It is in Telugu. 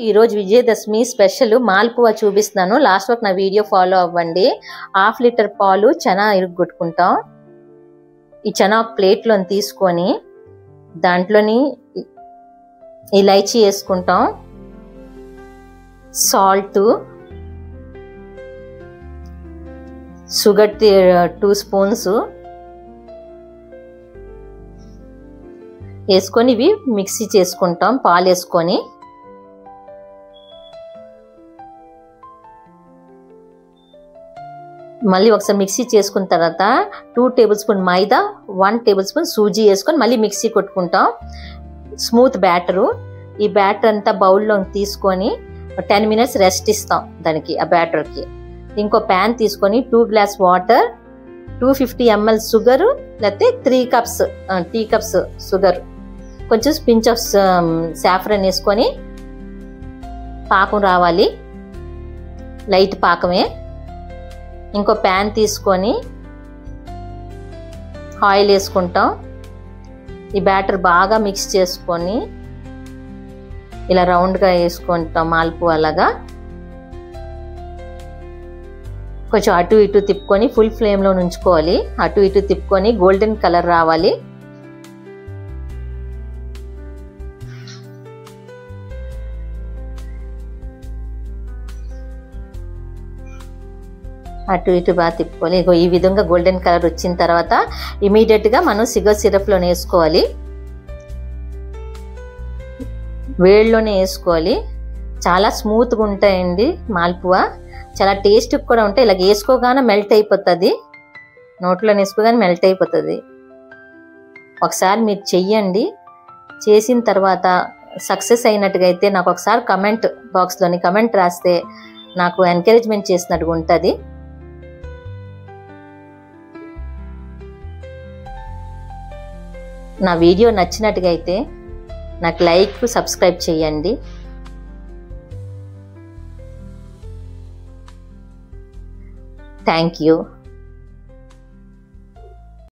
ఈ రోజు విజయదశమి స్పెషల్ మాల్పువా చూపిస్తున్నాను. లాస్ట్ వరకు నా వీడియో ఫాలో అవ్వండి. 1/2 లీటర్ పాలు చనా ఇరుగొట్టుకుంటాం. ఈ చనా ఒక ప్లేట్లో తీసుకొని దాంట్లోని ఇలైచీ వేసుకుంటాం, సాల్ట్, షుగర్ 2 స్పూన్స్ వేసుకొని ఇవి మిక్సీ చేసుకుంటాం. పాలు వేసుకొని మళ్ళీ ఒకసారి మిక్సీ చేసుకున్న తర్వాత 2 టేబుల్ స్పూన్ మైదా, 1 టేబుల్ స్పూన్ సూజీ వేసుకొని మళ్ళీ మిక్సీ కొట్టుకుంటాం. Smooth batter. ఈ బ్యాటర్ అంతా బౌల్లో తీసుకొని 10 మినిట్స్ రెస్ట్ ఇస్తాం దానికి, ఆ బ్యాటర్కి. ఇంకో ప్యాన్ తీసుకొని 2 గ్లాస్ వాటర్, 250 ml షుగరు, లేకపోతే 3 కప్స్ టీ కప్స్ షుగర్, కొంచెం పించ్ ఆఫ్ సాఫ్రన్ వేసుకొని పాకం రావాలి, లైట్ పాకమే. ఇంకో ప్యాన్ తీసుకొని ఆయిల్ వేసుకుంటాం. ఈ బ్యాటర్ బాగా మిక్స్ చేసుకొని ఇలా రౌండ్గా వేసుకుంటాం మాల్పువా లాగా. కొంచెం అటు ఇటు తిప్పుకొని ఫుల్ ఫ్లేమ్లో ఉంచుకోవాలి. అటు ఇటు తిప్పుకొని గోల్డెన్ కలర్ రావాలి. అటు ఇటు బాగా తిప్పుకోవాలి. ఇగో ఈ విధంగా గోల్డెన్ కలర్ వచ్చిన తర్వాత ఇమీడియట్గా మనం షుగర్ సిరప్లోనే వేసుకోవాలి. వేడిలోనే వేసుకోవాలి. చాలా స్మూత్గా ఉంటాయండి మాల్పువా, చాలా టేస్ట్ కూడా ఉంటాయి. ఇలా వేసుకోగానే మెల్ట్ అయిపోతుంది, నోట్లో వేసుకోగానే మెల్ట్ అయిపోతుంది. ఒకసారి మీరు చెయ్యండి. చేసిన తర్వాత సక్సెస్ అయినట్టుగా అయితే నాకు ఒకసారి కమెంట్ బాక్స్లోని కమెంట్ రాస్తే నాకు ఎంకరేజ్మెంట్ చేసినట్టుగా ఉంటుంది. నా వీడియో నచ్చినట్టుగా అయితే నాకు లైక్, సబ్స్క్రైబ్ చేయండి. Thank you.